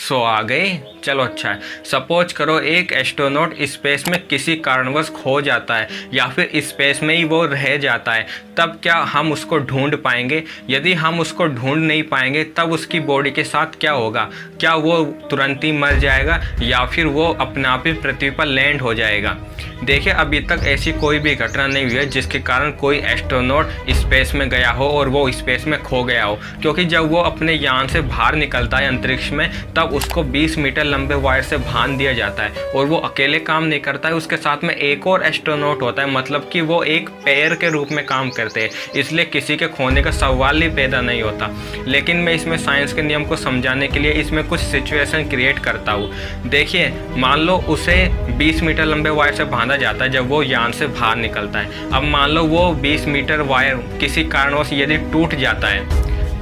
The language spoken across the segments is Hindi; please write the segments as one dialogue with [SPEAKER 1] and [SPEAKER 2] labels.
[SPEAKER 1] सो आ गए। चलो अच्छा है। सपोज करो एक एस्ट्रोनॉट स्पेस में किसी कारणवश खो जाता है या फिर स्पेस में ही वो रह जाता है, तब क्या हम उसको ढूंढ पाएंगे? यदि हम उसको ढूंढ नहीं पाएंगे तब उसकी बॉडी के साथ क्या होगा? क्या वो तुरंत ही मर जाएगा या फिर वो अपने आप ही पृथ्वी पर लैंड हो जाएगा? देखिए, अभी तक ऐसी कोई भी घटना नहीं हुई है जिसके कारण कोई एस्ट्रोनॉट स्पेस में गया हो और वो स्पेस में खो गया हो, क्योंकि जब वो अपने यान से बाहर निकलता है अंतरिक्ष में, तब उसको 20 मीटर लंबे वायर से बांध दिया जाता है और वो अकेले काम नहीं करता है, उसके साथ में एक और एस्ट्रोनॉट होता है, मतलब कि वो एक पेयर के रूप में काम करते हैं, इसलिए किसी के खोने का सवाल ही पैदा नहीं होता। लेकिन मैं इसमें साइंस के नियम को समझाने के लिए इसमें कुछ सिचुएशन क्रिएट करता हूँ। देखिए, मान लो उसे 20 मीटर लंबे वायर से बांधा जाता है जब वो यान से बाहर निकलता है। अब मान लो वो 20 मीटर वायर किसी कारणवश यदि टूट जाता है,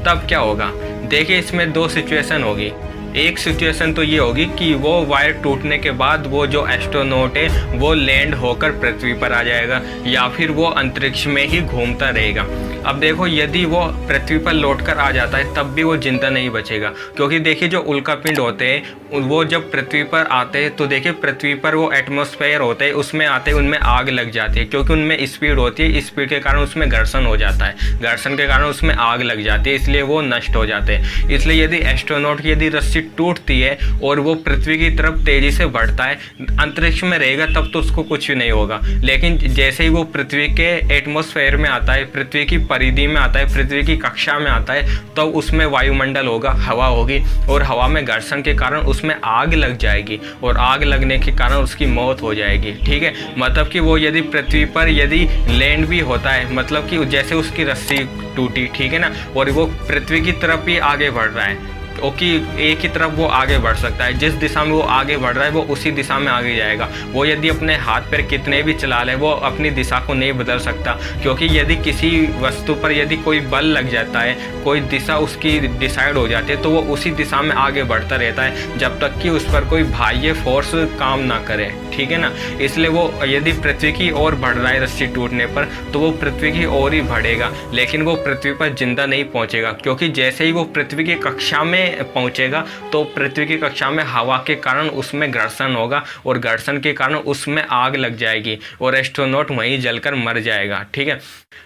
[SPEAKER 1] तब क्या होगा? देखिए, इसमें दो सिचुएशन होगी। एक सिचुएशन तो ये होगी कि वो वायर टूटने के बाद वो जो एस्ट्रोनॉट है वो लैंड होकर पृथ्वी पर आ जाएगा या फिर वो अंतरिक्ष में ही घूमता रहेगा। अब देखो, यदि वो पृथ्वी पर लौटकर आ जाता है तब भी वो जिंदा नहीं बचेगा, क्योंकि देखिए जो उल्कापिंड होते हैं वो जब पृथ्वी पर आते हैं तो देखिए पृथ्वी पर वो एटमॉस्फेयर होते हैं, उसमें आते हैं उनमें आग लग जाती है, क्योंकि उनमें स्पीड होती है, स्पीड के कारण उसमें घर्षण हो जाता है, घर्षण के कारण उसमें आग लग जाती है, इसलिए वो नष्ट हो जाते हैं। इसलिए यदि एस्ट्रोनॉट की यदि रस्सी टूटती है और वो पृथ्वी की तरफ तेजी से बढ़ता है, अंतरिक्ष में रहेगा, तब तो उसको कुछ भी नहीं होगा। लेकिन जैसे ही वो पृथ्वी के एटमॉस्फेयर में आता है, पृथ्वी की परिधि में आता है, पृथ्वी की कक्षा में आता है, तो उसमें वायुमंडल होगा, हवा होगी और हवा में घर्षण के कारण उसमें आग लग जाएगी और आग लगने के कारण उसकी मौत हो जाएगी। ठीक है, मतलब कि वो यदि पृथ्वी पर यदि लैंड भी होता है, मतलब कि जैसे उसकी रस्सी टूटी, ठीक है ना, और वो पृथ्वी की तरफ ही आगे बढ़ रहा है, ओके, एक ही तरफ वो आगे बढ़ सकता है, जिस दिशा में वो आगे बढ़ रहा है वो उसी दिशा में आगे जाएगा। वो यदि अपने हाथ पैर कितने भी चला ले, वो अपनी दिशा को नहीं बदल सकता, क्योंकि यदि किसी वस्तु पर यदि कोई बल लग जाता है, कोई दिशा उसकी डिसाइड हो जाती है, तो वो उसी दिशा में आगे बढ़ता रहता है जब तक कि उस पर कोई बाह्य फोर्स काम ना करे। ठीक है ना, इसलिए वो यदि पृथ्वी की ओर बढ़ रहा है रस्सी टूटने पर, तो वो पृथ्वी की ओर ही बढ़ेगा, लेकिन वो पृथ्वी पर जिंदा नहीं पहुंचेगा, क्योंकि जैसे ही वो पृथ्वी की कक्षा में पहुंचेगा तो पृथ्वी की कक्षा में हवा के कारण उसमें घर्षण होगा और घर्षण के कारण उसमें आग लग जाएगी और एस्ट्रोनॉट वहीं जलकर मर जाएगा। ठीक है,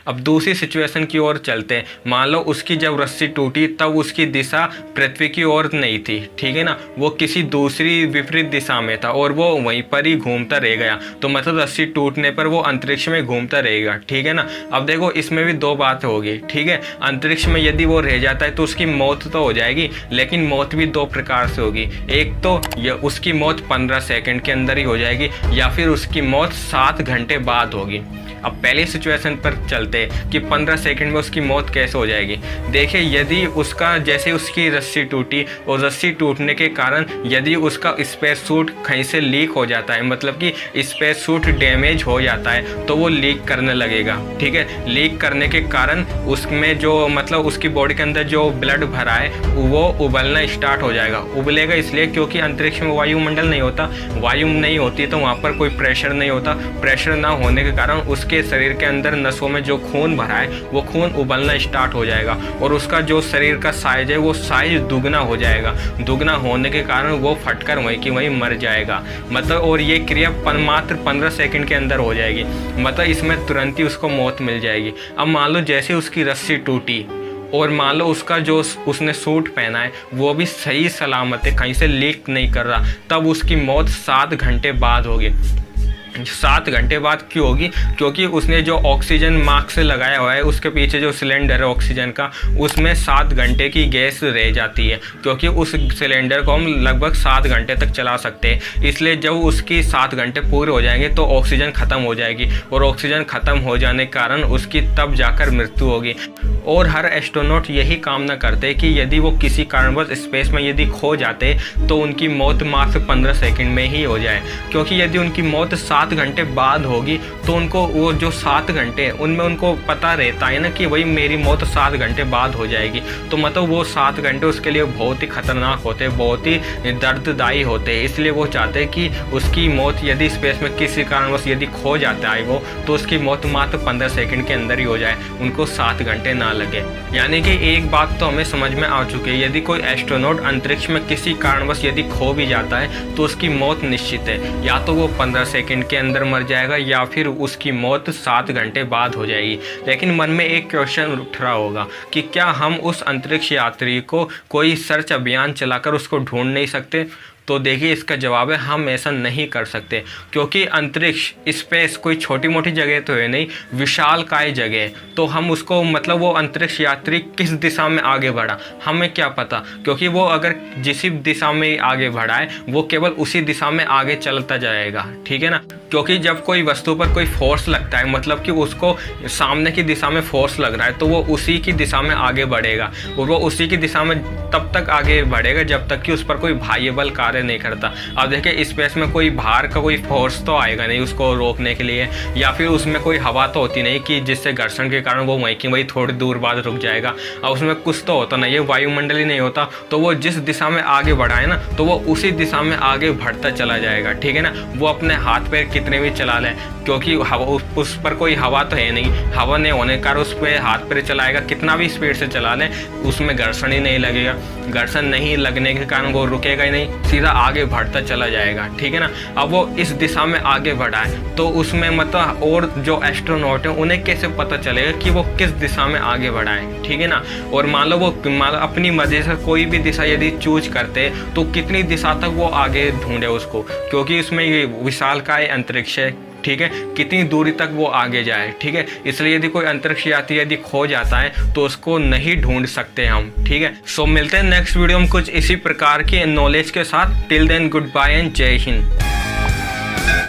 [SPEAKER 1] अब दूसरी सिचुएशन की ओर चलते हैं। मान लो उसकी जब रस्सी टूटी तब उसकी दिशा पृथ्वी की ओर नहीं थी, ठीक है ना, वो किसी दूसरी विपरीत दिशा में था और वो वहीं पर ही घूमता रह गया, तो मतलब रस्सी टूटने पर वो अंतरिक्ष में घूमता रहेगा। ठीक है ना, अब देखो इसमें भी दो बातें होगी। ठीक है, अंतरिक्ष में यदि वो रह जाता है तो उसकी मौत तो हो जाएगी, लेकिन मौत भी दो प्रकार से होगी। एक तो उसकी मौत 15 सेकंड के अंदर ही हो जाएगी या फिर उसकी मौत 7 घंटे बाद होगी। अब पहले सिचुएशन पर चलते हैं कि 15 सेकंड में उसकी मौत कैसे हो जाएगी। देखिए, यदि उसका जैसे उसकी रस्सी टूटी और रस्सी टूटने के कारण यदि उसका स्पेस सूट कहीं से लीक हो जाता है, मतलब कि स्पेस सूट डैमेज हो जाता है, तो वो लीक करने लगेगा। ठीक है, लीक करने के कारण उसमें जो मतलब उसकी बॉडी के अंदर जो ब्लड भरा है वो उबलना स्टार्ट हो जाएगा। उबलेगा इसलिए क्योंकि अंतरिक्ष में वायुमंडल नहीं होता, वायु नहीं होती तो वहाँ पर कोई प्रेशर नहीं होता, प्रेशर ना होने के कारण उसके शरीर के अंदर नसों में जो खून भरा है वो खून उबलना स्टार्ट हो जाएगा और उसका जो शरीर का साइज है वो साइज दुगना हो जाएगा। दुगना होने के कारण वो फटकर वहीं की वहीं मर जाएगा, मतलब, और ये क्रिया मात्र 15 सेकंड के अंदर हो जाएगी, मतलब इसमें तुरंत ही उसको मौत मिल जाएगी। अब मान लो जैसे उसकी रस्सी टूटी और मान लो उसका जो उसने सूट पहना है वो भी सही सलामत है, कहीं से लीक नहीं कर रहा, तब उसकी मौत 7 घंटे बाद होगी। 7 घंटे बाद क्यों होगी? क्योंकि उसने जो ऑक्सीजन मास्क से लगाया हुआ है, उसके पीछे जो सिलेंडर है ऑक्सीजन का, उसमें 7 घंटे की गैस रह जाती है, क्योंकि उस सिलेंडर को हम लगभग 7 घंटे तक चला सकते हैं। इसलिए जब उसकी 7 घंटे पूरे हो जाएंगे तो ऑक्सीजन ख़त्म हो जाएगी और ऑक्सीजन ख़त्म हो जाने के कारण उसकी तब जाकर मृत्यु होगी। और हर एस्ट्रोनॉट यही कामना करते कि यदि वो किसी कारणवश स्पेस में यदि खो जाते तो उनकी मौत मात्र 15 सेकंड में ही हो जाए, क्योंकि यदि उनकी मौत 7 7 घंटे बाद होगी तो उनको वो जो 7 घंटे हैं उनमें उनको पता रहता है ना कि भाई मेरी मौत 7 घंटे बाद हो जाएगी। तो मतलब वो 7 घंटे उसके लिए बहुत ही खतरनाक होते हैं, बहुत ही दर्ददायी होते हैं। इसलिए वो चाहते हैं कि उसकी मौत यदि स्पेस में किसी कारणवश यदि खो जाता है वो, तो उसकी मौत मात्र 15 सेकंड के अंदर ही हो जाए, उनको 7 घंटे ना लगे। यानी कि एक बात तो हमें समझ में आ चुकी है, यदि कोई एस्ट्रोनॉट अंतरिक्ष में किसी कारणवश यदि खो भी जाता है तो उसकी मौत निश्चित है, या तो वो 15 सेकंड के अंदर मर जाएगा या फिर उसकी मौत 7 घंटे बाद हो जाएगी। लेकिन मन में एक क्वेश्चन उठ रहा होगा कि क्या हम उस अंतरिक्ष यात्री को कोई सर्च अभियान चलाकर उसको ढूंढ नहीं सकते? तो देखिए इसका जवाब है हम ऐसा नहीं कर सकते, क्योंकि अंतरिक्ष स्पेस कोई छोटी मोटी जगह तो है नहीं, विशालकाय जगह है। तो हम उसको मतलब वो अंतरिक्ष यात्री किस दिशा में आगे बढ़ा हमें क्या पता, क्योंकि वो अगर जिस दिशा में आगे बढ़ा है वो केवल उसी दिशा में आगे चलता जाएगा, ठीक है ना। क्योंकि जब कोई वस्तु पर कोई फोर्स लगता है, मतलब कि उसको सामने की दिशा में फोर्स लग रहा है, तो वो उसी की दिशा में आगे बढ़ेगा और वो उसी की दिशा में तब तक आगे बढ़ेगा जब तक कि उस पर कोई बाह्य बल कार्य नहीं करता। अब देखिए स्पेस में कोई बाहर का कोई फोर्स तो आएगा नहीं उसको रोकने के लिए, या फिर उसमें कोई हवा तो होती नहीं कि जिससे घर्षण के कारण वो वहीं की वहीं थोड़ी दूर बाद रुक जाएगा। अब उसमें कुछ तो होता नहीं है, वायुमंडल ही नहीं होता, तो वो जिस दिशा में आगे बढ़ा है ना तो वो उसी दिशा में आगे बढ़ता चला जाएगा, ठीक है ना। वो अपने हाथ पैर कितने भी चला लें, क्योंकि हवा उस पर कोई हवा तो है नहीं, हवा नहीं होने के कारण उस पर हाथ पैर चलाएगा, कितना भी स्पीड से चला लें उसमें घर्षण ही नहीं लगेगा। घर्षण नहीं लगने के कारण वो रुकेगा ही नहीं, सीधा आगे बढ़ता चला जाएगा, ठीक है ना। अब वो इस दिशा में आगे बढ़ा है तो उसमें मतलब और जो एस्ट्रोनॉट है उन्हें कैसे पता चलेगा कि वो किस दिशा में आगे बढ़ा है, ठीक है ना। और मान लो अपनी मर्जी से कोई भी दिशा यदि चूज करते तो कितनी दिशा तक वो आगे ढूंढे उसको, क्योंकि उसमें ये विशालकाय अंतरिक्ष है, ठीक है, कितनी दूरी तक वो आगे जाए, ठीक है। इसलिए यदि कोई अंतरिक्ष यात्री यदि खो जाता है तो उसको नहीं ढूंढ सकते हम, ठीक है। सो मिलते हैं नेक्स्ट वीडियो में कुछ इसी प्रकार के नॉलेज के साथ। Till then goodbye and Jai Hind.